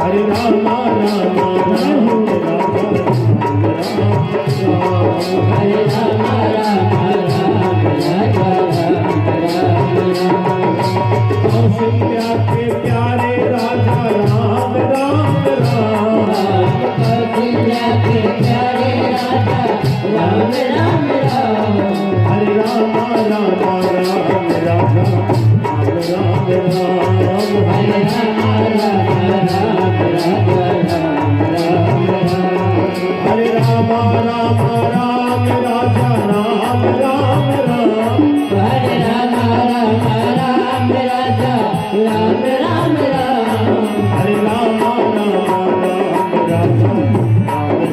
हरे राम राम राम हरे राम राम राम कौशल्या के प्यारे राजा राम राम राम कौशल्या के प्यारे राजा राम राम राम हरे राम राम राम राजा राम राम हरे राम राम राम हरे राम राम राम राजा राम राम राम हरे राम राम राम राजा राम राम राम हरे राम राम राम राजा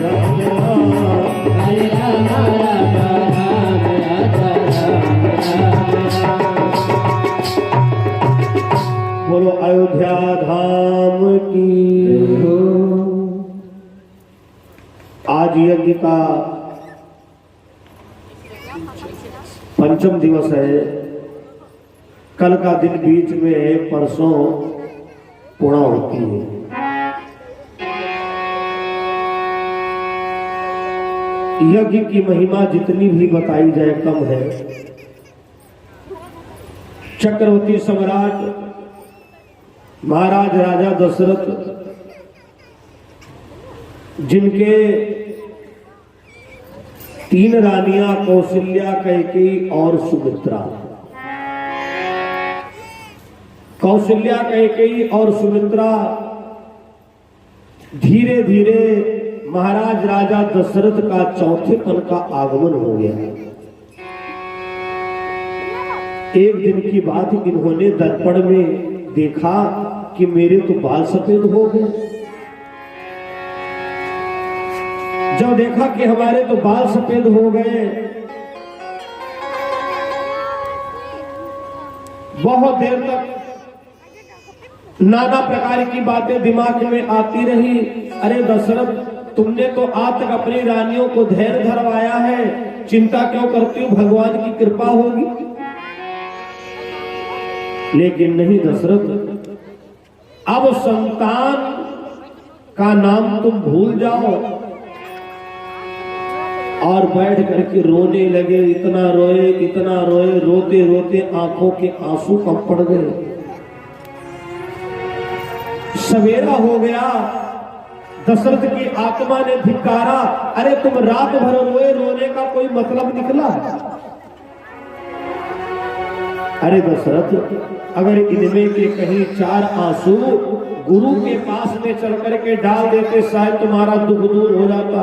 राम राम राम हरे राम राम राम राजा राम राम बोलो अयोध्या धाम की। आज यज्ञ का पंचम दिवस है। कल का दिन बीच में है, परसों पूर्णा होती है। यज्ञ की महिमा जितनी भी बताई जाए कम है। चक्रवर्ती सम्राट महाराज राजा दशरथ, जिनके 3 रानियां कौशल्या, कैकेयी और सुमित्रा। कौशल्या, कैकेयी और सुमित्रा धीरे धीरे महाराज राजा दशरथ का चौथेपन का आगमन हो गया। एक दिन की बात, इन्होंने दर्पण में देखा कि मेरे तो बाल सफेद हो गए। जब देखा कि हमारे तो बाल सफेद हो गए, बहुत देर तक नाना प्रकार की बातें दिमाग में आती रही। अरे दशरथ, तुमने तो आज तक अपनी रानियों को धैर्य धरवाया है, चिंता क्यों करती हो? भगवान की कृपा होगी। लेकिन नहीं दशरथ, अब संतान का नाम तुम भूल जाओ। और बैठ करके रोने लगे। इतना रोए, रोते रोते आंखों के आंसू कम पड़ गए। सवेरा हो गया। दशरथ की आत्मा ने धिक्कारा, अरे तुम रात भर रोए, रोने का कोई मतलब निकला? अरे दशरथ, अगर इनमें के कहीं 4 आंसू गुरु के पास में चल करके डाल देते, शायद तुम्हारा दुख दूर हो जाता।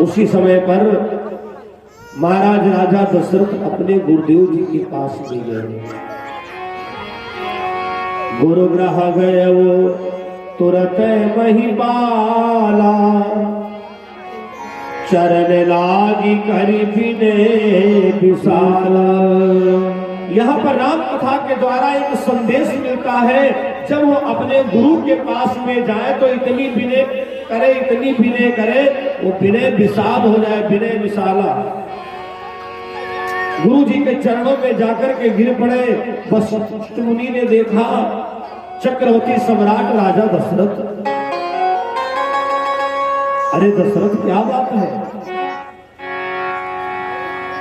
उसी समय पर महाराज राजा दशरथ अपने गुरुदेव जी के पास भी गए। गुरुग्रह गए वो तुरत महिपाला, चरण लागी करी बिने विशाला। यहाँ पर राम कथा के द्वारा एक संदेश मिलता है। जब वो अपने गुरु के पास में जाए तो इतनी विनय करे, वो विनय विषाद हो जाए, विनय विशाला। गुरु जी के चरणों में जाकर के गिर पड़े। वशिष्ठ मुनि ने देखा चक्रवर्ती सम्राट राजा दशरथ। अरे दशरथ, क्या बात है,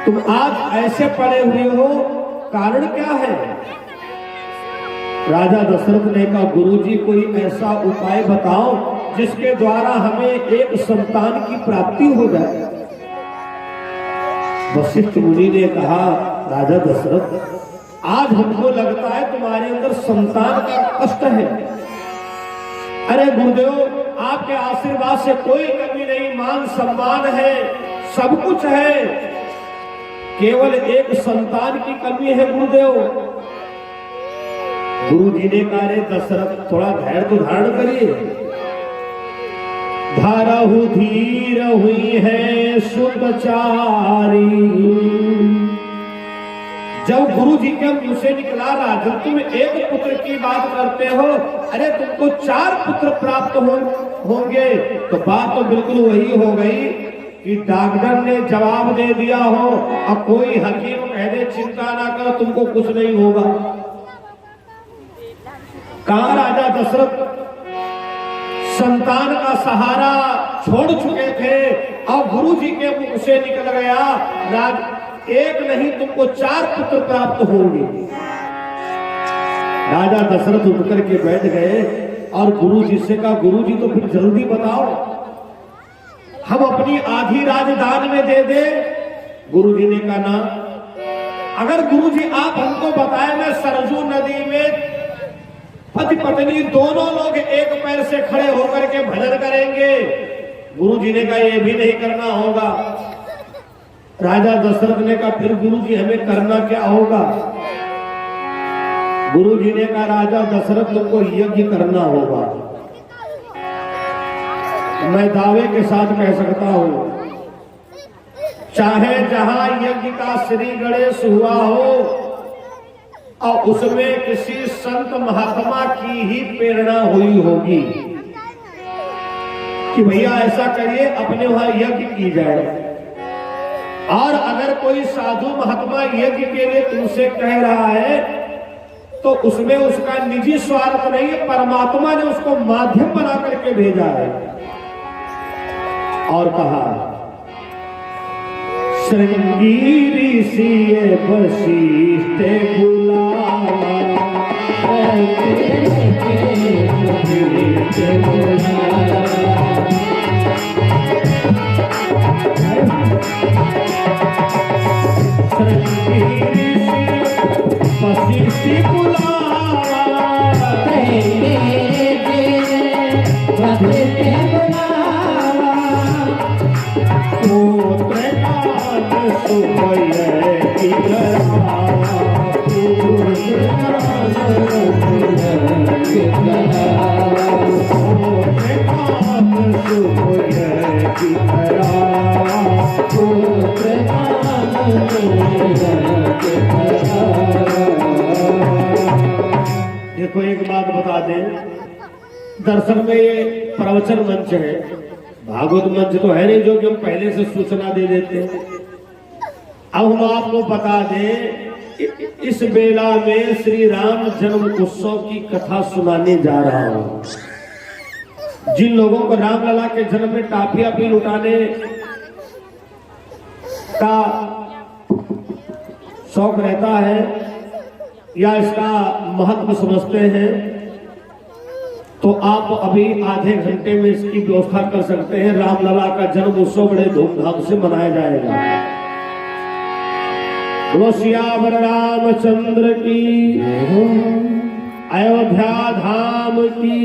तुम आज ऐसे पड़े हुए हो, कारण क्या है? राजा दशरथ ने कहा, गुरुजी कोई ऐसा उपाय बताओ जिसके द्वारा हमें एक संतान की प्राप्ति हो जाए। वशिष्ठ मुनि ने कहा, राजा दशरथ, आज हमको लगता है तुम्हारे अंदर संतान का कष्ट है। अरे गुरुदेव, आपके आशीर्वाद से कोई कमी नहीं, मान सम्मान है, सब कुछ है, केवल एक संतान की कमी है गुरुदेव। गुरु जी ने कहा, रे दशरथ, थोड़ा धैर्य तो धारण करिए। धारहु धीर हुई है सुतचारी। जब गुरु जी के मुंह से निकला, राजन तुम एक पुत्र की बात करते हो, अरे तुमको 4 पुत्र प्राप्त होंगे, तो बात तो बिल्कुल वही हो गई कि डॉक्टर ने जवाब दे दिया हो। अब कोई हकीम कह दे चिंता ना करो, तुमको कुछ नहीं होगा। कहा राजा दशरथ संतान का सहारा छोड़ चुके थे और गुरु जी के मुख से निकल गया, एक नहीं तुमको 4 पुत्र प्राप्त होंगे। राजा दशरथ उठ करके बैठ गए और गुरु जी से कहा, गुरु जी तो फिर जल्दी बताओ, हम अपनी आधी राजदान में दे दे। गुरु जी ने कहा ना, अगर गुरु जी आप हमको बताए मैं सरजू नदी में पति पत्नी दोनों लोग एक पैर से खड़े होकर के भजन करेंगे। गुरु जी ने कहा ये भी नहीं करना होगा। राजा दशरथ ने कहा फिर गुरु जी हमें करना क्या होगा? गुरु जी ने कहा राजा दशरथ तुमको यज्ञ करना होगा। मैं दावे के साथ कह सकता हूं, चाहे जहां यज्ञ का श्री गणेश हुआ हो और उसमें किसी संत महात्मा की ही प्रेरणा हुई होगी कि भैया ऐसा करिए, अपने वहां यज्ञ की जाए। और अगर कोई साधु महात्मा यज्ञ के लिए तुमसे कह रहा है तो उसमें उसका निजी स्वार्थ नहीं है, परमात्मा ने उसको माध्यम बना करके भेजा है। और कहा श्रृंगी ऋषि वशिष्ठ बुलावा, वशिष्ठ बुलावा, देखो एक बात बता दें, दरअसल में ये प्रवचन मंच है, भागवत मंच तो है नहीं जो कि हम पहले से सूचना दे देते हैं। अब हम आपको बता दें, इस बेला में श्री राम जन्म उत्सव की कथा सुनाने जा रहा हूं। जिन लोगों को रामलला के जन्म में टाफिया भी लुटाने का शौक रहता है या इसका महत्व समझते हैं, तो आप अभी आधे घंटे में इसकी व्यवस्था कर सकते हैं। रामलला का जन्म उत्सव बड़े धूमधाम से मनाया जाएगा। बोलो सियावर रामचंद्र की, अयोध्या धाम की।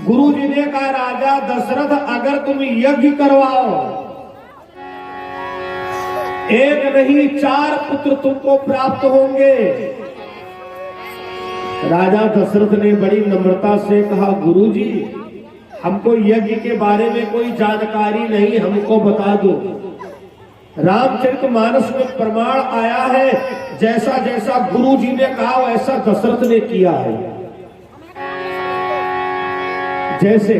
गुरु जी ने कहा राजा दशरथ अगर तुम यज्ञ करवाओ, एक नहीं 4 पुत्र तुमको प्राप्त होंगे। राजा दशरथ ने बड़ी नम्रता से कहा गुरुजी हमको यज्ञ के बारे में कोई जानकारी नहीं, हमको बता दो। रामचरितमानस में प्रमाण आया है, जैसा जैसा गुरु जी ने कहा वैसा दशरथ ने किया है। जैसे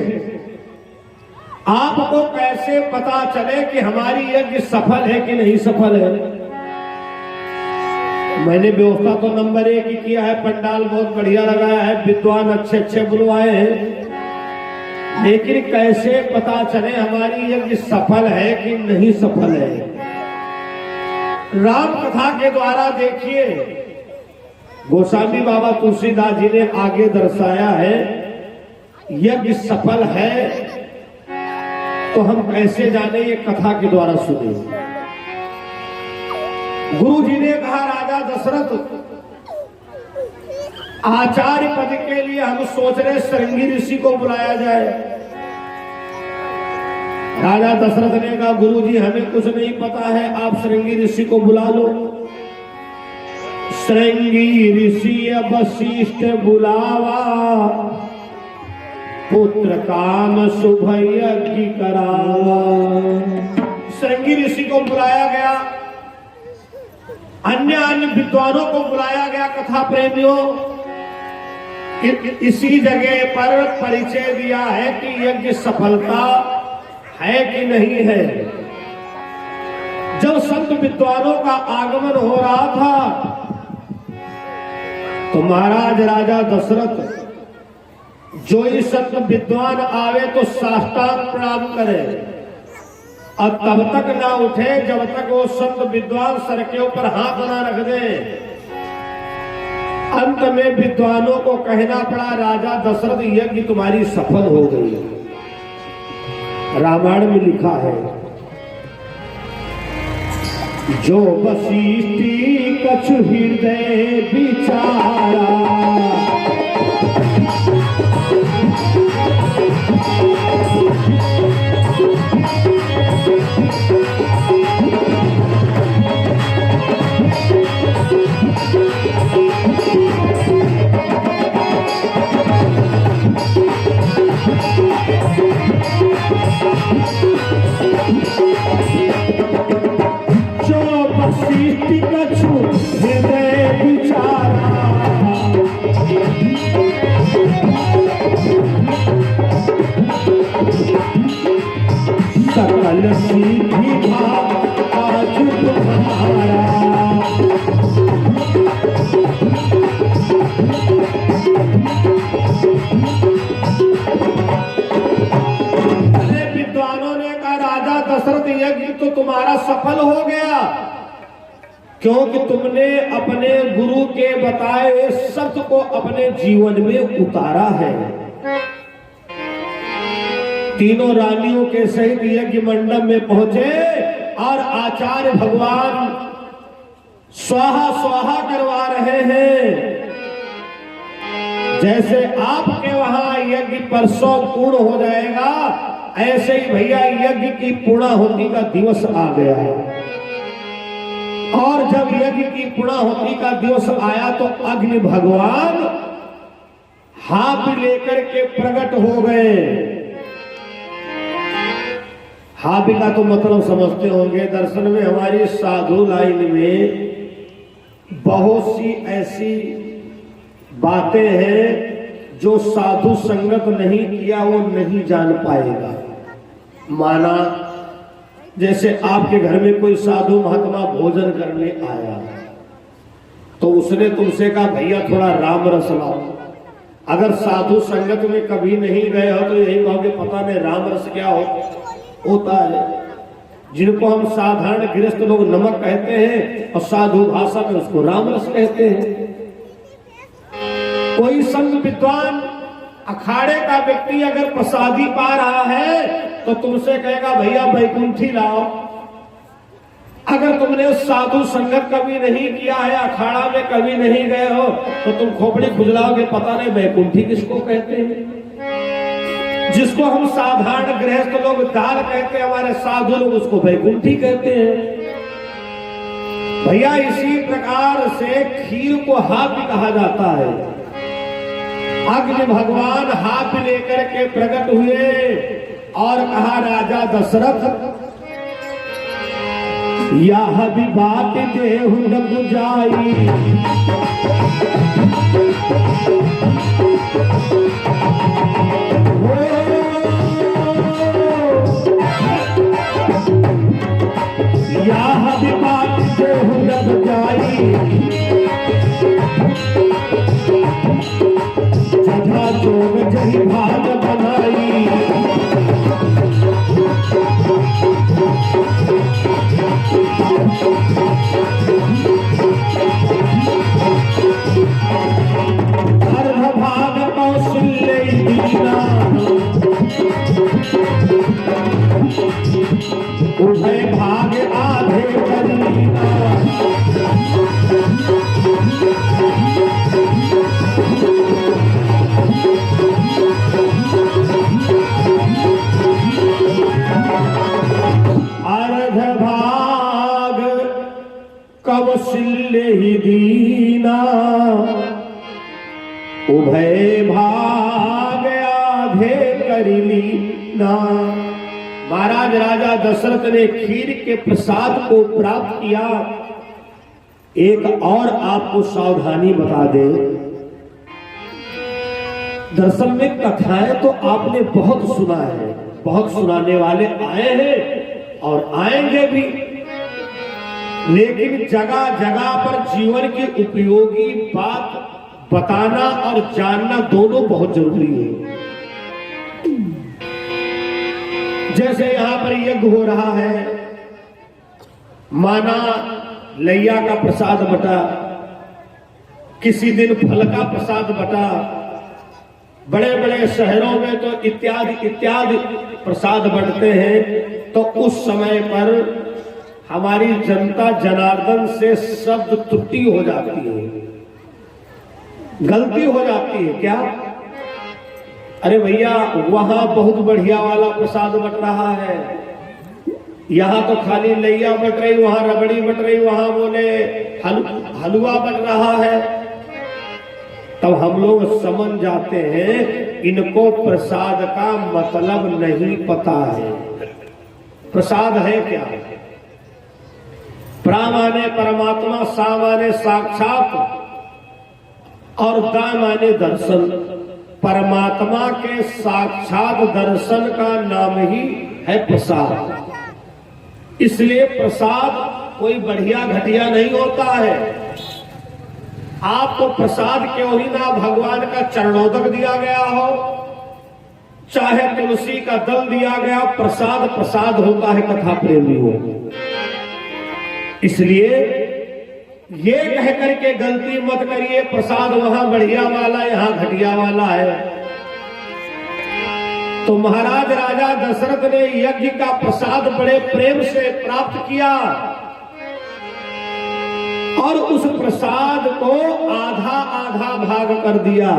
आपको कैसे पता चले कि हमारी यज्ञ सफल है कि नहीं सफल है? मैंने व्यवस्था तो नंबर 1 ही किया है, पंडाल बहुत बढ़िया लगाया है, विद्वान अच्छे अच्छे बुलवाए हैं, लेकिन कैसे पता चले हमारी यज्ञ सफल है कि नहीं सफल है? राम कथा के द्वारा देखिए, गोस्वामी बाबा तुलसीदास जी ने आगे दर्शाया है यज्ञ सफल है तो हम कैसे जाने, ये कथा के द्वारा सुने। गुरु जी ने कहा राजा दशरथ आचार्य पद के लिए हम सोच रहे श्रृंगी ऋषि को बुलाया जाए। राजा दशरथ ने कहा गुरु जी हमें कुछ नहीं पता है, आप श्रृंगी ऋषि को बुला लो। श्रृंगी ऋषि वशिष्ठ बुलावा, पुत्र काम शुभ यज्ञ करावा। श्रृंगी ऋषि को बुलाया गया, अन्य अन्य विद्वानों को बुलाया गया, कथा प्रेमियों। इसी जगह पर परिचय दिया है कि यज्ञ सफलता है कि नहीं है। जब संत विद्वानों का आगमन हो रहा था तो तो महाराज राजा दशरथ जो ही संत विद्वान आवे तो साष्टांग प्रणाम करे और तब तक ना उठे जब तक वो संत विद्वान सर के ऊपर हाथ ना रख दे। अंत में विद्वानों को कहना पड़ा राजा दशरथ यज्ञ तुम्हारी सफल हो गई। रामायण में लिखा है जो वशिष्ठी कछु हृदय विचारा कछु हृदय विचारा सकल सीधी भाव आज तुम्हारा। विद्वानों ने कहा राजा दशरथ यज्ञ तो तुम्हारा सफल हो गया क्योंकि तुमने अपने गुरु के बताए शब्द को अपने जीवन में उतारा है। तीनों रानियों के सहित यज्ञ मंडप में पहुंचे और आचार्य भगवान स्वाहा स्वाहा करवा रहे हैं। जैसे आपके वहां यज्ञ परसों पूर्ण हो जाएगा ऐसे ही भैया यज्ञ की पूर्णाहुति का दिवस आ गया है। और जब यज्ञ की पूर्णाहुति का दिवस आया तो अग्नि भगवान हाथ लेकर के प्रकट हो गए। हाथ का तो मतलब समझते होंगे। दर्शन में हमारी साधु लाइन में बहुत सी ऐसी बातें हैं जो साधु संगत नहीं किया वो नहीं जान पाएगा। माना जैसे आपके घर में कोई साधु महात्मा भोजन करने आया तो उसने तुमसे कहा भैया थोड़ा राम रस लाओ। अगर साधु संगत में कभी नहीं गए हो तो यही कहोगे पता नहीं राम रस क्या होता है। जिनको हम साधारण गृहस्थ लोग नमक कहते हैं और साधु भाषा में उसको राम रस कहते हैं। कोई संत विद्वान अखाड़े का व्यक्ति अगर प्रसादी पा रहा है तो तुमसे कहेगा भैया बैकुंठी लाओ। अगर तुमने साधु संगत कभी नहीं किया है अखाड़ा में कभी नहीं गए हो तो तुम खोपड़ी खुजलाओगे पता नहीं बैकुंठी किसको कहते हैं। जिसको हम साधारण गृहस्थ लोग दाल कहते हैं हमारे साधु लोग उसको बैकुंठी कहते हैं। भैया इसी प्रकार से खीर को हाथ भी कहा जाता है। अग्नि भगवान हाथ लेकर के प्रकट हुए और कहा राजा दशरथ यह भी बात देहु न बुझाई यह भी बात देहु न बुझाई जथा जोग जही भाग बनाई भाग कौशल्य दीना उभय भाग आधे करीना अर्ध भाग कौशल्य ही दीना उभय भाग आधे करीली ना। महाराज राजा दशरथ ने खीर के प्रसाद को प्राप्त किया। एक और आपको सावधानी बता दे। दरअसल में कथाएं तो आपने बहुत सुना है, बहुत सुनाने वाले आए हैं और आएंगे भी, लेकिन जगह जगह पर जीवन की उपयोगी बात बताना और जानना दोनों बहुत जरूरी है। जैसे यहां पर यज्ञ हो रहा है, माना लैया का प्रसाद बटा, किसी दिन फल का प्रसाद बटा, बड़े बड़े शहरों में तो इत्यादि इत्यादि प्रसाद बंटते हैं। तो उस समय पर हमारी जनता जनार्दन से शब्द त्रुटि हो जाती है, गलती हो जाती है। क्या? अरे भैया वहां बहुत बढ़िया वाला प्रसाद बट रहा है, यहां तो खाली लैया बट रही, वहां रबड़ी बट रही, वहां बोले हलवा बट रहा है। तब हम लोग समझ जाते हैं इनको प्रसाद का मतलब नहीं पता है। प्रसाद है क्या? प्रा माने परमात्मा, सा माने साक्षात और दा माने दर्शन। परमात्मा के साक्षात दर्शन का नाम ही है प्रसाद। इसलिए प्रसाद कोई बढ़िया घटिया नहीं होता है। आपको प्रसाद क्यों ही ना भगवान का चरणोदक दिया गया हो, चाहे तुलसी का दल दिया गया, प्रसाद प्रसाद होता है कथा प्रेमी हो। इसलिए ये कह करके गलती मत करिए प्रसाद वहां बढ़िया वाला यहां घटिया वाला है। तो महाराज राजा दशरथ ने यज्ञ का प्रसाद बड़े प्रेम से प्राप्त किया और उस प्रसाद को आधा आधा भाग कर दिया।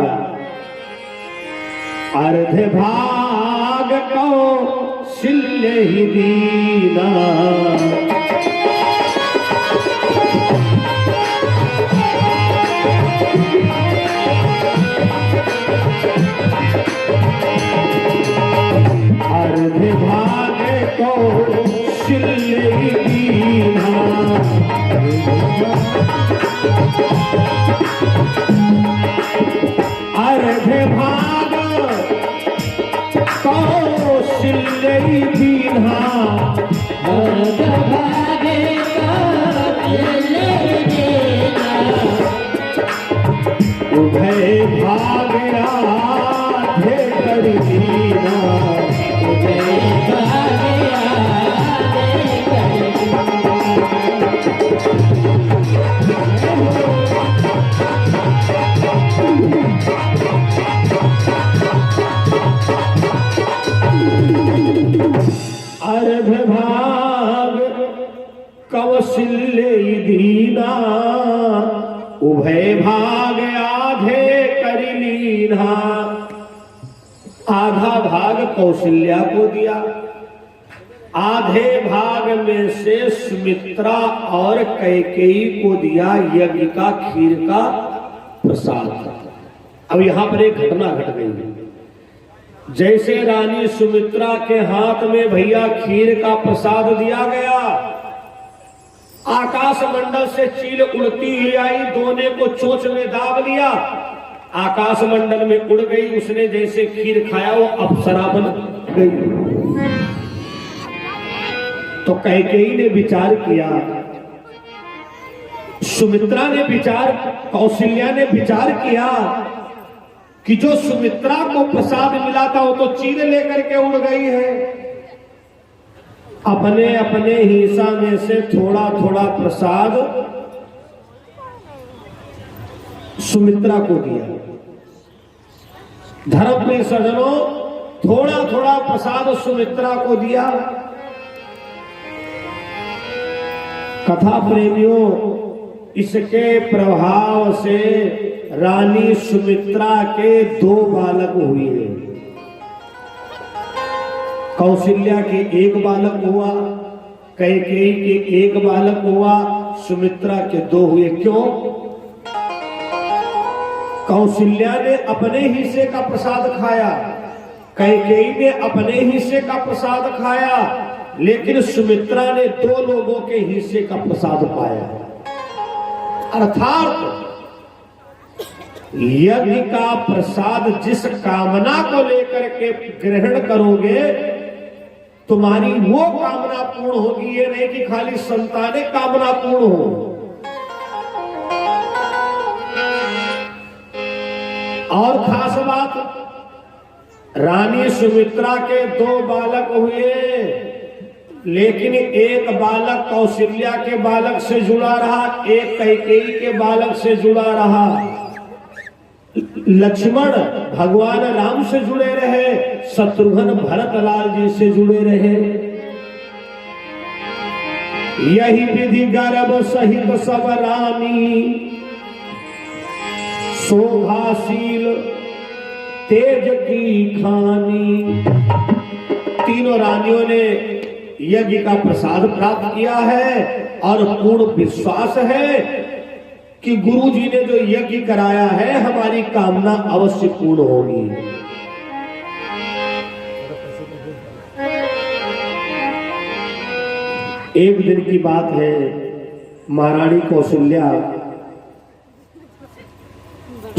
अर्ध भाग कौशल्य ही दीना, अर्ध भाग कौशल्य ही दीना, अर्ध भाग कौशल्य दीन्हा, अर्ध भाग कौशल्य दीन्हा, उभय भाग आधे कर दीना, उभय भाग आधे कर अर्ध भाग कौशल्य दीना, उभय भाग आधे कर लीना। आधा भाग कौशल्या को दिया, आधे भाग में से सुमित्रा और कैकेयी को दिया यज्ञ का खीर का प्रसाद। अब यहां पर एक घटना घट गई। जैसे रानी सुमित्रा के हाथ में भैया खीर का प्रसाद दिया गया, आकाश मंडल से चील उड़ती हुई आई, दोने को चोंच में दाब लिया, आकाश मंडल में उड़ गई। उसने जैसे खीर खाया वो अप्सरा बन गई। तो कैकेयी ने विचार किया, सुमित्रा ने विचार, कौशल्या ने विचार किया कि जो सुमित्रा को प्रसाद मिला था वो तो चील लेकर के उड़ गई है। अपने अपने हिस्सा में से थोड़ा थोड़ा प्रसाद सुमित्रा को दिया। धर्म में सज्जनों, थोड़ा थोड़ा प्रसाद सुमित्रा को दिया। कथा प्रेमियों, इसके प्रभाव से रानी सुमित्रा के 2 बालक हुए। कौशल्या के 1 बालक हुआ, कैकेयी के 1 बालक हुआ, सुमित्रा के 2 हुए। क्यों? कौशल्या ने अपने हिस्से का प्रसाद खाया, कैकेयी ने अपने हिस्से का प्रसाद खाया, लेकिन सुमित्रा ने 2 लोगों के हिस्से का प्रसाद पाया। अर्थात यज्ञ का प्रसाद जिस कामना को लेकर के ग्रहण करोगे, तुम्हारी वो कामना पूर्ण होगी। ये नहीं कि खाली संताने कामना पूर्ण हो। और खास बात, रानी सुमित्रा के 2 बालक हुए, लेकिन एक बालक कौशल्या के बालक से जुड़ा रहा, एक कैकेयी के बालक से जुड़ा रहा। लक्ष्मण भगवान राम से जुड़े रहे, शत्रुघ्न भरतलाल जी से जुड़े रहे। यही विधि गर्भ सहित सब रानी, शोभाशील तेज की खानी। तीनों रानियों ने यज्ञ का प्रसाद प्राप्त किया है और पूर्ण विश्वास है कि गुरु जी ने जो यज्ञ कराया है हमारी कामना अवश्य पूर्ण होगी। एक दिन की बात है, महारानी कौशल्या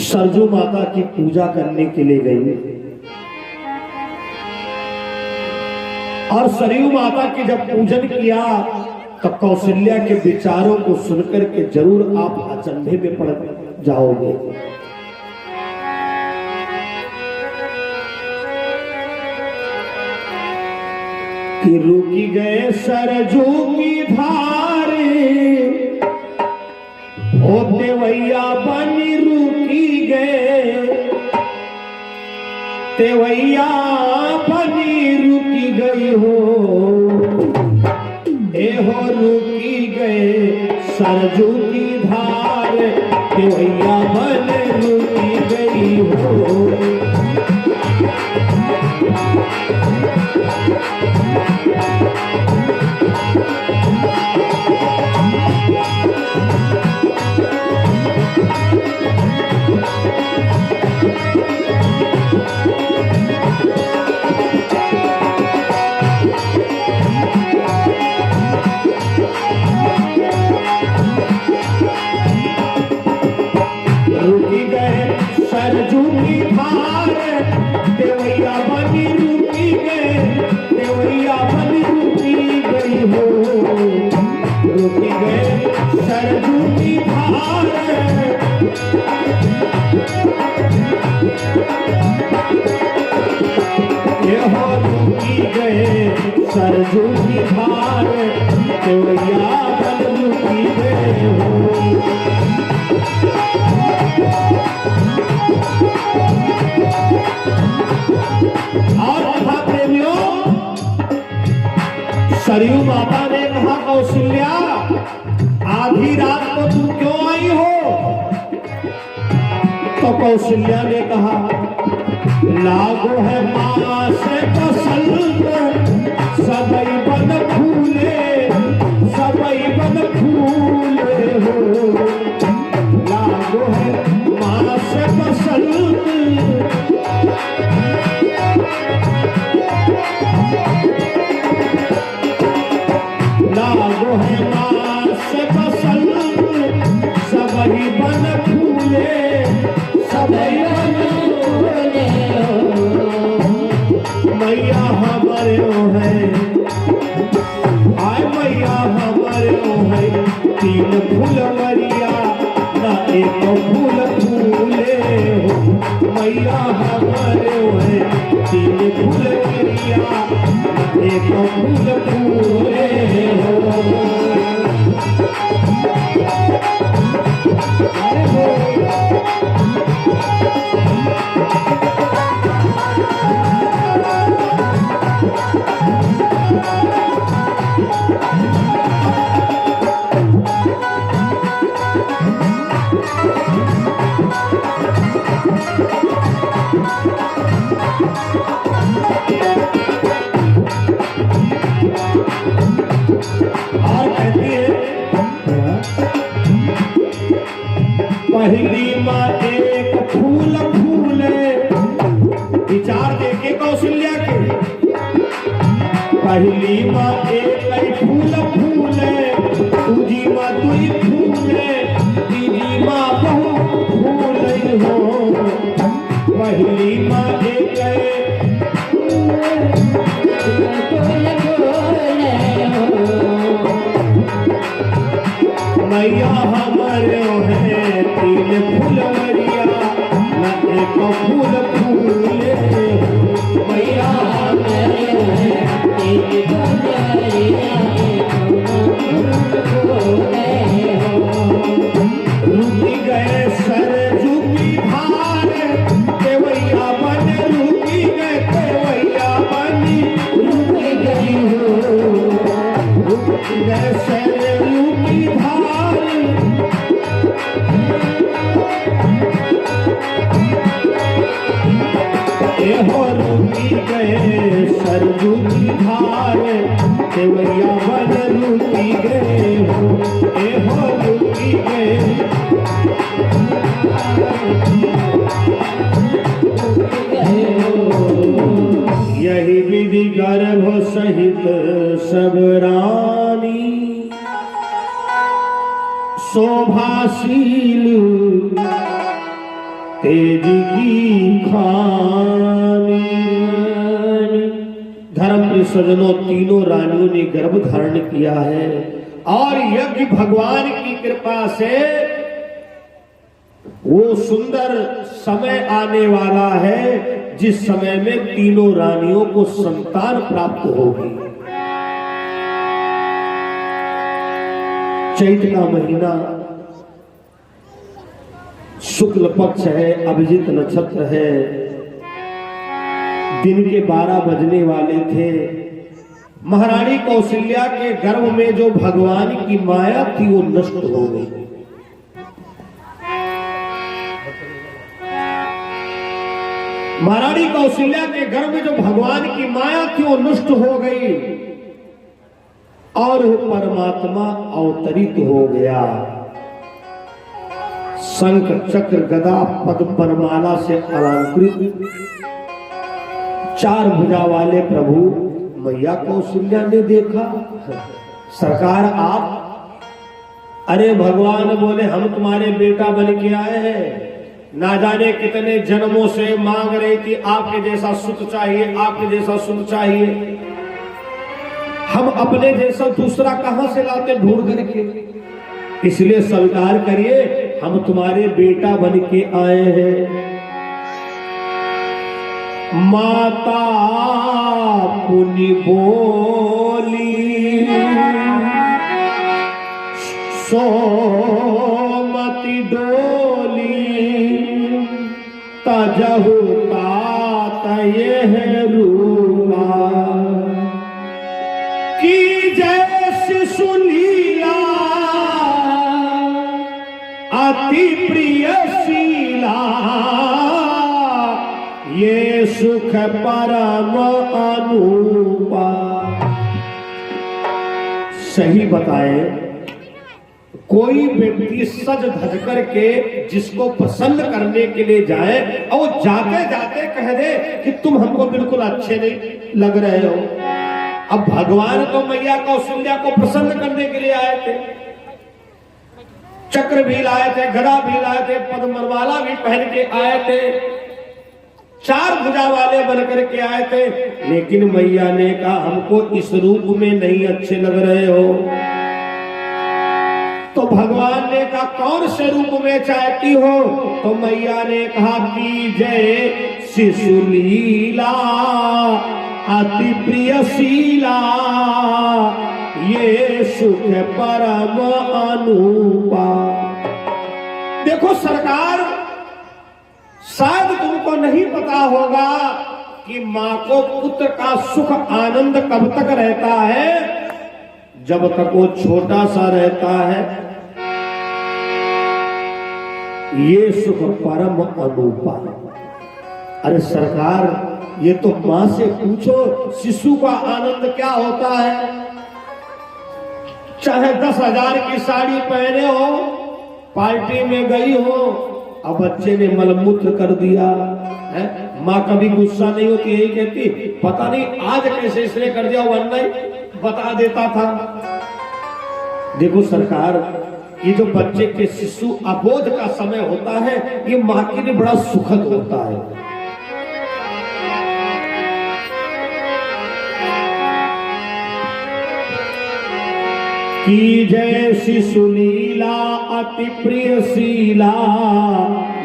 सरजू माता की पूजा करने के लिए गई और सरयू माता की जब पूजन किया तो कौशल्या के विचारों को सुनकर के जरूर आप अचंभे में पड़ जाओगे। कि रुकी गए सरजू की धारे, ओ देवैया बनी रुकी गए, देवैया बनी रुकी गई हो, ए हो रुकी गए सरजू की धार, देवैया बन रुकी गई हो। रुकी गए सरजू की धार, देवैया बनी रुकी गए, देवैया बनी रुकी गई हो। रुकी गए सरजू की धार, ये हो रुकी गए सरजू की धार, देवैया बनी रुकी गए हो। और कहा प्रेमियों, सरयू माता ने कहा कौशल्या आधी रात को तुम क्यों आई हो? तो कौशल्या ने कहा लागो है माँ से पसंद, सबई बन फूले, सबई बन फूले हो। लागो है माँ से पसंद, लागो है माँ से पसंद, सबई बन फूले, सबई बन फूले हो। मैया हमारे ओ है, आय मैया हमारे ओ है, 3 फुलवरिया ना एक फूल फूले हो। मैया हमारे ओ है, 3 फुलवरिया ना एक फूल फूले हो। पहली माँ एक फूल फूले, विचार देखे कौशल्या के। पहली माँ एक फूल फूले, दूजी माँ 2 फूले, तीजी माँ बहु फूले हो। पहली माँ एक मैया हमारे है, 3 फुलवरिया ना को फूल फूले मैया रुकी गए सरजू की धार केवैया बन रुकी गए केवैया बनी रुकी गई हो रुकी गए सरजू की धार हो रुकी गए सरजू की धार केवैया बन रुकी गए हो रुकी गए यही विधि गर्भ सहित सब रानी शोभाशील तेज की खानी। धर्म के सजनों तीनों रानियों ने गर्भ धारण किया है और यज्ञ भगवान की कृपा से वो सुंदर समय आने वाला है जिस समय में तीनों रानियों को संतान प्राप्त होगी। चैत का महीना शुक्ल पक्ष है, अभिजित नक्षत्र है, दिन के 12 बजने वाले थे। महारानी कौशल्या के गर्भ में जो भगवान की माया थी वो नष्ट हो गई। महारानी कौशल्या के गर्भ में जो भगवान की माया थी वो नष्ट हो गई और वो परमात्मा अवतरित हो गया। शंख चक्र गदा पद्म वरमाला से अलंकृत 4 भुजा वाले प्रभु मैया कौशल्या ने देखा। सरकार आप, अरे भगवान बोले हम तुम्हारे बेटा बन के आए हैं, ना जाने कितने जन्मों से मांग रही थी आपके जैसा सुख चाहिए, आपके जैसा सुख चाहिए। हम अपने जैसा दूसरा कहां से लाते ढूंढ करके, इसलिए स्वीकार करिए हम तुम्हारे बेटा बन के आए हैं। माता पुनि बोली सोमति डोली तजहु तात यह रूपा की जैसी सुनीला अति प्रिय शीला ये सुख परम अनुपा। सही बताए, कोई व्यक्ति सज धज करके जिसको प्रसन्न करने के लिए जाए और जाते जाते कह दे कि तुम हमको बिल्कुल अच्छे नहीं लग रहे हो। अब भगवान तो मैया कौशल्या को प्रसन्न करने के लिए आए थे, चक्र भी लाए थे, गदा भी लाए थे, पद्ममाला भी पहन के आए थे, 4 भुजा वाले बनकर के आए थे। लेकिन मैया ने कहा हमको इस रूप में नहीं अच्छे लग रहे हो। तो भगवान ने कहा कौन से रूप में चाहती हो? तो मैया ने कहा कि जय शिशु लीला अति प्रिय शीला ये सुख परम अनुपा। देखो सरकार, शायद तुमको नहीं पता होगा कि मां को पुत्र का सुख आनंद कब तक रहता है, जब तक वो छोटा सा रहता है। ये सुख परम अनुपा। अरे सरकार, ये तो मां से पूछो शिशु का आनंद क्या होता है। चाहे 10,000 की साड़ी पहने हो, पार्टी में गई हो, अब बच्चे ने मलमूत्र कर दिया है, माँ कभी गुस्सा नहीं होती, यही कहती पता नहीं आज कैसे इसने कर दिया, वरना ही बता देता था। देखो सरकार, ये जो बच्चे के शिशु अबोध का समय होता है, ये माँ के लिए बड़ा सुखद होता है। की जय शिशु लीला अति प्रिय शीला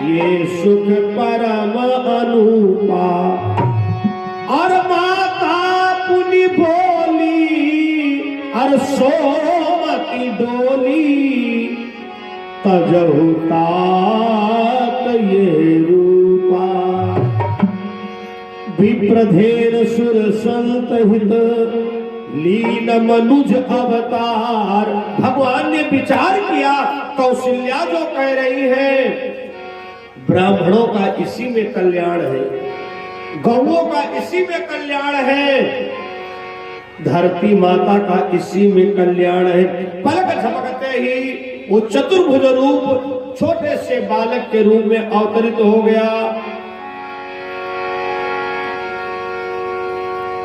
ये सुख परम अनूपा। और माता पुनि बोली और सोमती डोली, तजहु तात ये रूपा। विप्रधेन सुर संत हित, लीन मनुज अवतार। भगवान ने विचार किया, कौशल्या जो कह रही है ब्राह्मणों का इसी में कल्याण है, गौओं का इसी में कल्याण है, धरती माता का इसी में कल्याण है। पलक झपकते ही वो चतुर्भुज रूप छोटे से बालक के रूप में अवतरित हो गया।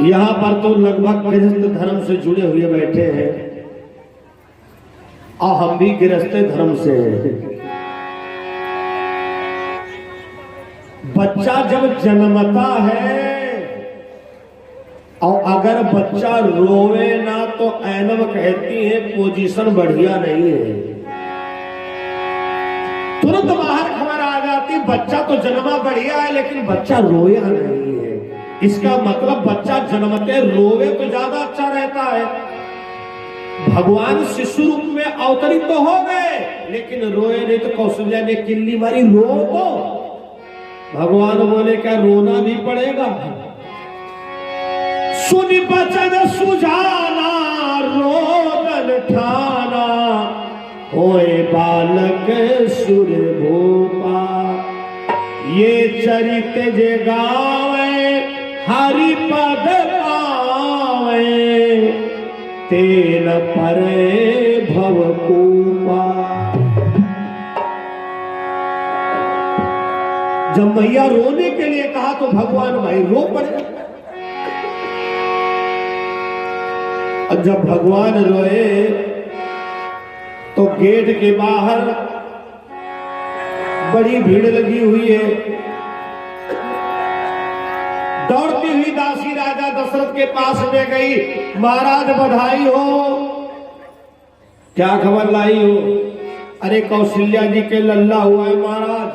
यहां पर तो लगभग गृहस्थ धर्म से जुड़े हुए बैठे हैं और हम भी गृहस्थ धर्म से हैं। बच्चा जब जन्मता है और अगर बच्चा रोवे ना तो ऐनम कहती है पोजीशन बढ़िया नहीं है, तुरंत बाहर खबर आ जाती बच्चा तो जन्मा बढ़िया है लेकिन बच्चा रोया नहीं है। इसका मतलब बच्चा जन्मते रोवे तो ज्यादा अच्छा रहता है। भगवान शिशु रूप में अवतरित तो हो गए लेकिन रोए नहीं, तो कौशल्या ने किल्ली मारी, रो तो भगवान बोले क्या रोना भी पड़ेगा? सुनि बचन सुजाना रोदन ठाना, होए बालक सुर भूपा। ये चरित जे गावे हरि पद पावे, तेन परे भवकूपा। जब मैया रोने के लिए कहा तो भगवान भाई रो पड़े। और जब भगवान रोए तो गेट के बाहर बड़ी भीड़ लगी हुई है। दौड़ती हुई दासी राजा दशरथ के पास में गई, महाराज बधाई हो। क्या खबर लाई हो? अरे कौशल्या जी के लल्ला हुआ है महाराज।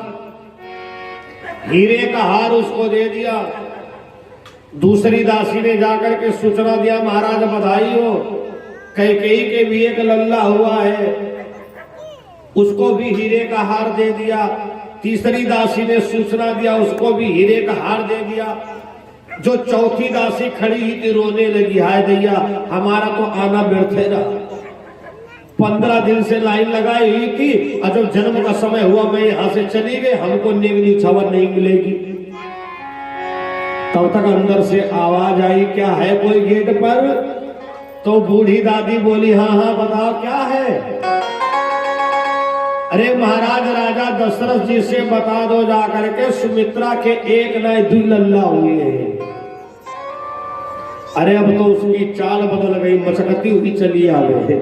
हीरे का हार उसको दे दिया। दूसरी दासी ने जाकर के सूचना दिया, महाराज बधाई हो, कैकेयी के भी एक लल्ला हुआ है, उसको भी हीरे का हार दे दिया। तीसरी दासी ने सूचना दिया, उसको भी हीरे का हार दे दिया। जो चौथी दासी खड़ी ही थी रोने लगी, हाय दैया हमारा तो आना व्यर्थ रहा। 15 दिन से लाइन लगाई हुई थी और जब जन्म का समय हुआ मैं यहां से चली गई, हमको नेगनी छावर नहीं मिलेगी। तब तक अंदर से आवाज आई, क्या है कोई गेट पर? तो बूढ़ी दादी बोली, हाँ हाँ बताओ क्या है? अरे महाराज राजा दशरथ जी से बता दो जाकर के सुमित्रा के एक नए 2 लल्ला हुए हैं। अरे अब तो उसकी चाल बदल गई, मचकती हुई चली आ गई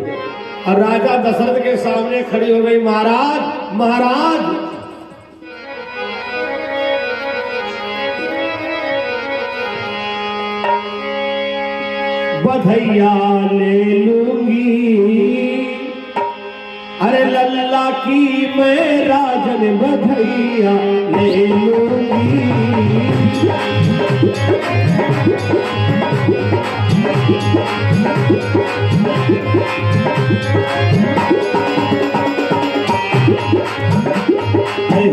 और राजा दशरथ के सामने खड़ी हो गई, महाराज महाराज बधैया ले लूंगी। अरे लल्ला की मैं राजन बधैया ले लूंगी।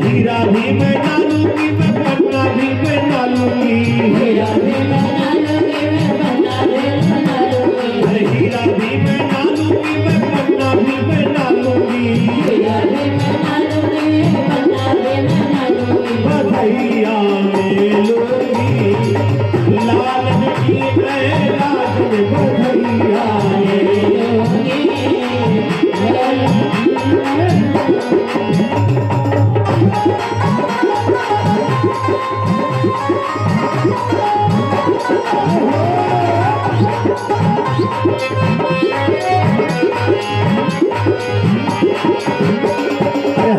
हीरा भी मैं डालूंगी, मैं पन्ना भी मैं डालूंगी। हीरा भी मैं डालूंगी, मैं पन्ना भी मैं डालूंगी। अरे हीरा भी मैं डालूंगी, मैं पन्ना भी मैं डालूंगी। हीरा भी मैं डालूंगी, पन्ना भी मैं डालूंगी। बधैया ले लूंगी, लालन की मैं राजन बधैया ले लूंगी।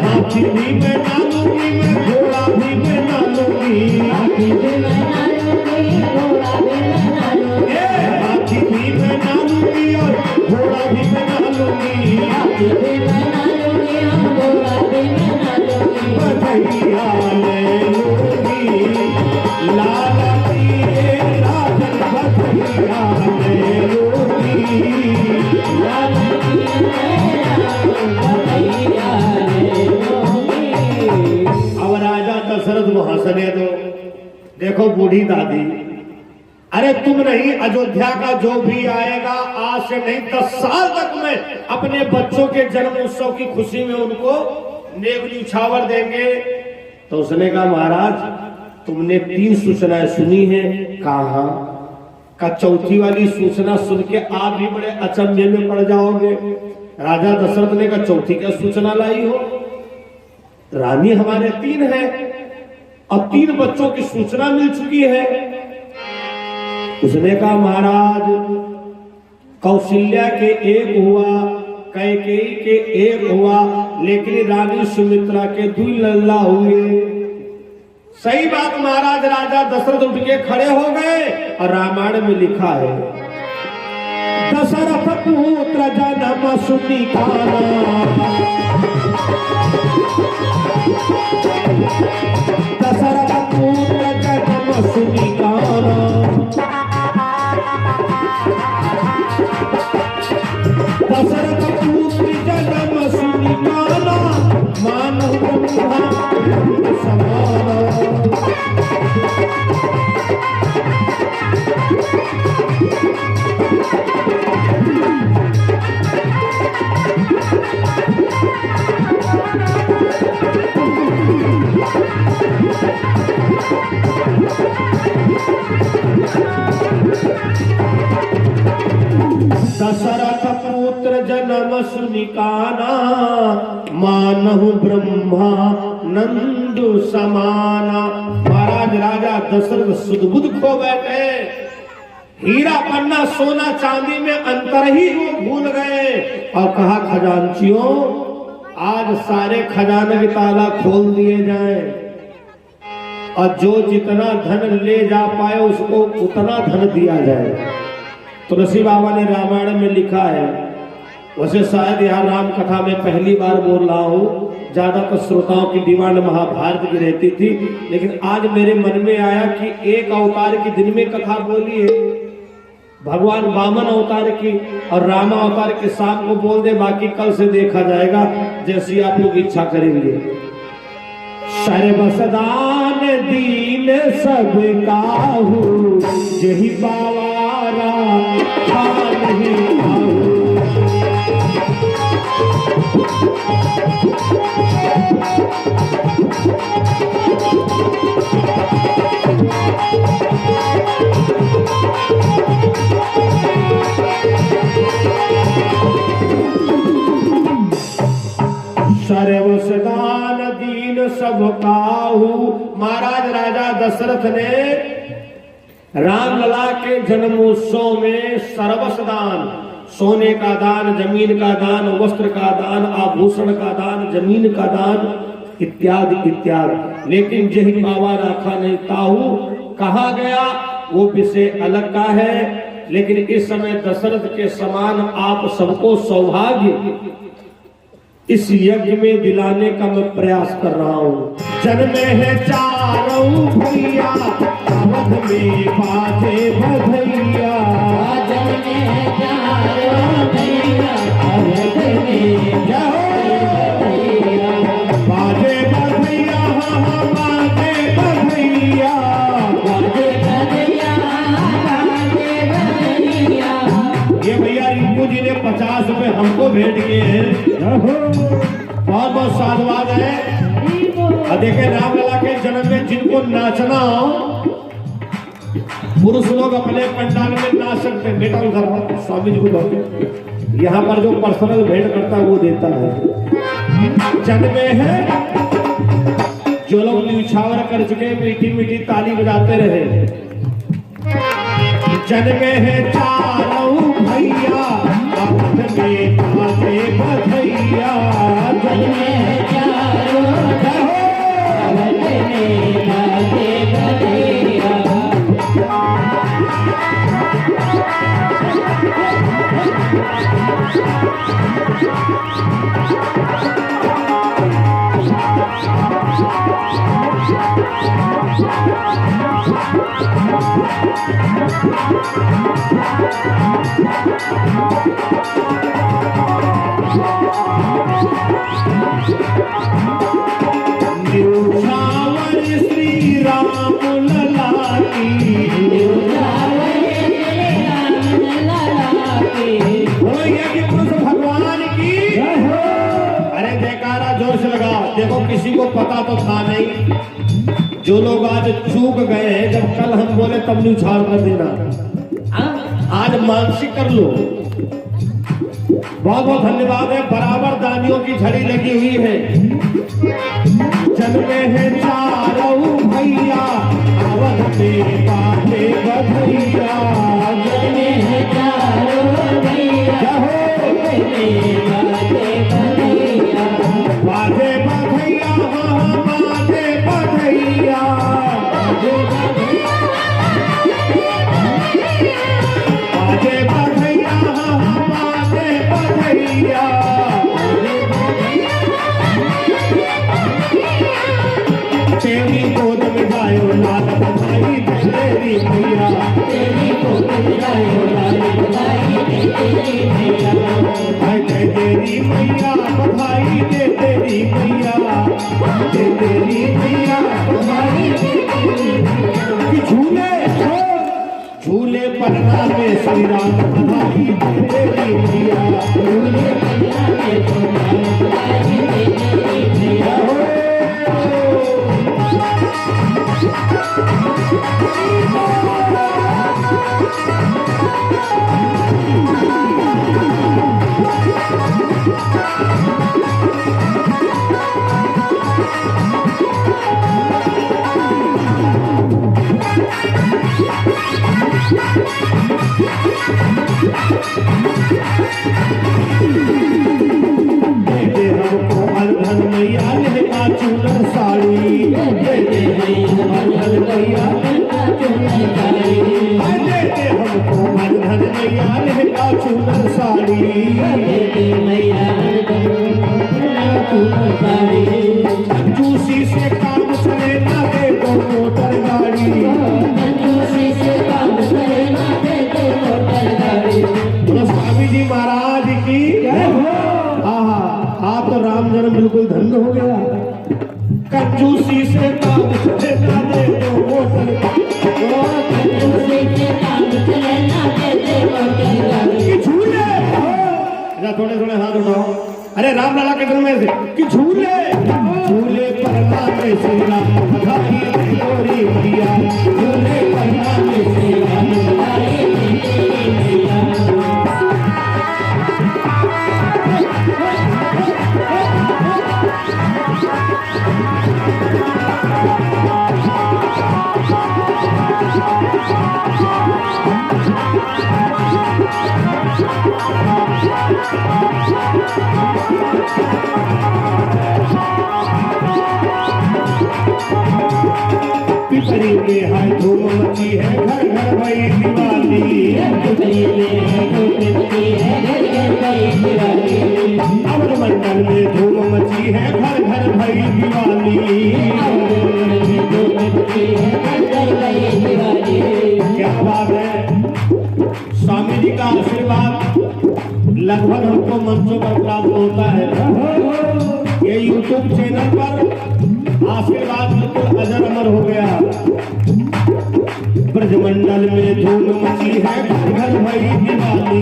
हाथी भी मैं डालूंगी, मैं घोड़ा भी मैं डालूंगी। हाथी भी मैं डालूंगी, घोड़ा भी मैं डालूंगी। हाथी भी मैं डालूंगी और घोड़ा भी मैं डालूंगी। हाथी भी मैं डालूंगी और घोड़ा भी मैं डालूंगी। बधैया ले लूंगी, दशरथ को हंसने दो। देखो बूढ़ी दादी, अरे तुम नहीं, अयोध्या का जो भी आएगा आज से नहीं 10 साल तक मैं अपने बच्चों के जन्म उत्सव की खुशी में उनको नेक न्यौछावर देंगे। तो उसने कहा महाराज तुमने 3 सूचनाएं सुनी है, कहा का चौथी वाली सूचना सुन के आप भी बड़े अचंभे में पड़ जाओगे। राजा दशरथ ने कहा चौथी क्या सूचना लाई हो? रानी हमारे 3 है और 3 बच्चों की सूचना मिल चुकी है। उसने कहा महाराज कौशल्या के 1 हुआ, कैकेयी के 1 हुआ, लेकिन रानी सुमित्रा के 2 लल्ला हुए। सही बात महाराज। राजा दशरथ उठ के खड़े हो गए और रामायण में लिखा है दशरथ पुत्र जन्म सुनिकाना, दशरथ पुत्र जन्म सुनिकाना, दशरथ पुत्र जन्म सुनिकाना, मानव समाना। दशरथ पुत्र जन्म सुनिकाना, मानहु ब्रह्मा नंदु समाना। महाराज राजा दशरथ सुदबुद खो बैठे, हीरा पन्ना सोना चांदी में अंतर ही वो भूल गए और कहा खजांचियों आज सारे खजाने के ताला खोल दिए जाएं और जो जितना धन ले जा पाए उसको उतना धन दिया जाए। तुलसी बाबा ने रामायण में लिखा है, वैसे शायद यहाँ राम कथा में पहली बार बोल रहा हूँ, ज्यादातर श्रोताओं की डिमांड महाभारत की रहती थी, लेकिन आज मेरे मन में आया कि एक अवतार के दिन में कथा बोली है, भगवान वामन अवतार की और रामा अवतार के शाम को बोल दे, बाकी कल से देखा जाएगा जैसी आप लोग इच्छा करेंगे। सर्वसदान दीन सब काहू, यही बावारा खान ही खाऊ। सर्वसदान दीन सब काहू। महाराज राजा दशरथ ने रामलला के जन्मोत्सव में सर्वसदान, सोने का दान, जमीन का दान, वस्त्र का दान, आभूषण का दान, जमीन का दान इत्यादि इत्यादि, लेकिन जही बाबा राखा नहीं ताहू कहा गया वो विषय अलग का है। लेकिन इस समय दशरथ के समान आप सबको सौभाग्य इस यज्ञ में दिलाने का मैं प्रयास कर रहा हूँ। जन्मे है चारों भैया, अवध में बाजे बधैया, जन्मे है चारों भैया, अवध में भैया, बाजे बधैया, हाँ बाजे बधैया, बाजे बधैया, बाजे बधैया। ये भैया रिंकू जी ने 50 रुपए हमको भेंट किए हैं, बहुत बहुत साधुवाद है। और देखे रामलला के जन्म में जिनको नाचना हो, पुरुष लोग अपने पंडाल में नाच सकते हैं। बेटा उधर स्वामी जी को दो, यहाँ पर जो पर्सनल भेंट करता है वो देता है। जन्मे है जो लोग न्यौछावर कर चुके मीठी मीठी ताली बजाते रहे। जन्मे है चारों भैया, अवध में बाजे बधैया, जन्मे है चारों भैया, अवध में बाजे बधैया। न्यौछावर राम लला की, गावे श्री राम लला की। बोलो यज्ञ पुरुष भगवान की। अरे जयकारा जोर से लगा। देखो किसी को पता तो था नहीं, जो लोग आज चूक गए हैं, जब कल हम बोले तब नहीं उछाल कर देना, आज मानसिक कर लो। बहुत बहुत धन्यवाद है। बराबर दानियों की झड़ी लगी हुई है। जन्मे हैं चारों भैया, अवध में बाटे बधैया। जन्मे हैं चारों भैया, बाजे बधैया। बाजे बधैया, हाँ बाजे बधैया। बाजे बधैया, हाँ बाजे बधैया। तेरी गोद में गायो लाल बधाई तेरी मैया। तेरी गोद में गायो लाल बधाई तेरी मैया। दे तेरी मैया बधाई, दे तेरी मैया, दे तेरी मैया बधाई। झूले झूले पटना में श्री राम बधाई दे तेरी मैया। झूले पटना में श्री राम बधाई दे तेरी मैया। दे हमको अलधन मैया लहका चूनर साड़ी। दे अलधन मैया लहका चूनर साड़ी। दे हमको अलधन मैया लहका चूनर साड़ी। कंजूसी से काम चले ना दे तो मोटर गाड़ी। बोलो स्वामी जी महाराज की। आहा, आप तो राम जन्म बिल्कुल धन्य हो गया। कंजूसी से काम चले ना दे तो मोटर की। झूले थोड़े थोड़े हाथ उठाओ। अरे राम लाला के जन्म से कि झूले झूले परमा में श्री राम बधाई तेरी मैया। झूले परमा में श्री राम बधाई तेरी मैया। पिपरी में हाय धूम मची है, घर घर भई दिवाली। अमर मंडल में धूम मची है, घर घर भई दिवाली। क्या बात है। स्वामी जी का आशीर्वाद लगभग हमको मंचों पर प्राप्त होता है। ये यूट्यूब चैनल पर आशीर्वाद बिल्कुल अजर अमर हो गया। ब्रजमंडल में धूम मची है, घर घर भई दिवाली।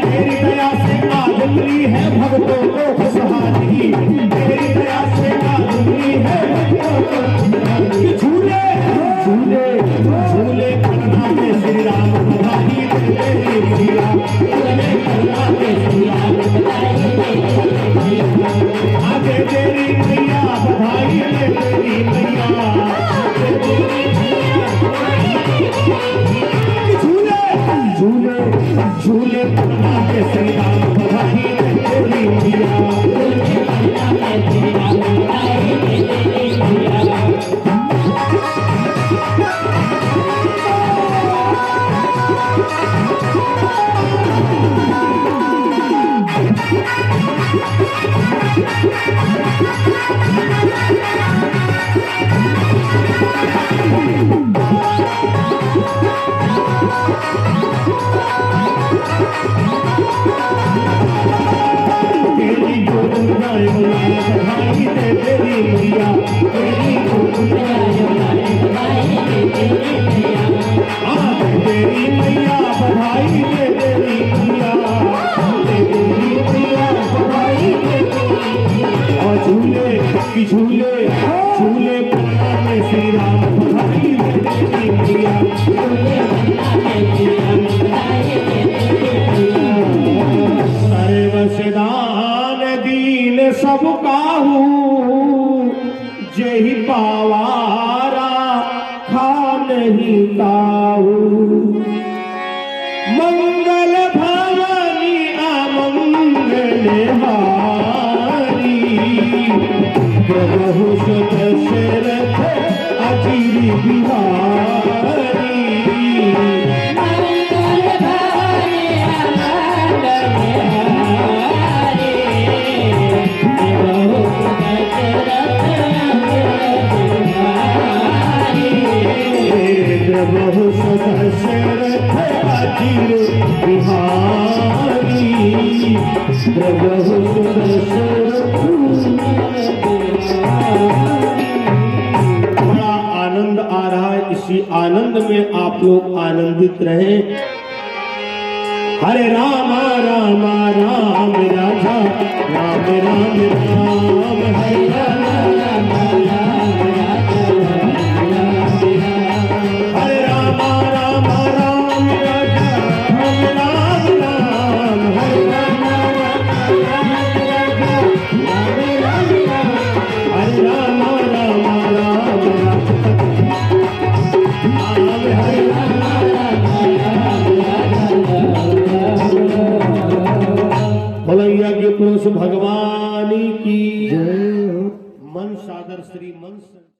तेरी दया से आज मिली है भक्तों को खुशहाली। तेरी दया से आज मिली है भक्तों को खुशहाली। झूले झूले झूले पटना में श्री राम बधाई तेरी मैया। झूले पटना में श्री राम बधाई तेरी मैया। आगे तेरी मैया बधाई तेरी मैया। झूले झूले झूले पटना के श्री राम बधाई तेरी मैया। तेरी गोद में गाए लाल बधाई दे तेरी मैया तेरी गुड़िया जो लाल बधाई दे तेरी मैया तेरी मैया बधाई दे तेरी मैया तेरी मैया बधाई दे तेरी और झूले की झूले झूले बना में श्री राम बधाई दे तेरी मैया झूले बना में श्री राम बधाई दे तेरी मैया सर्वसदान दीन सब काहू जही पावारा खान ही ताऊ मंगल भवानी अमंगल हारी प्रभु दशरथ अजीर बिहारी मंगल भवानी अमंगल हारी प्रभु दशरथ प्रभु दशरथ अजीर बिहारी प्रभु दशरथ बड़ा आनंद आ रहा है। इसी आनंद में आप लोग आनंदित रहें। हरे राम राम राम राजा राम राम राम हरे राम राम राम राजा हरे राम राम राम राजा राम राम राम हरे राम हरे राम राम राम राम हरे भलैया के पुरुष भगवान की मन सादर श्री मन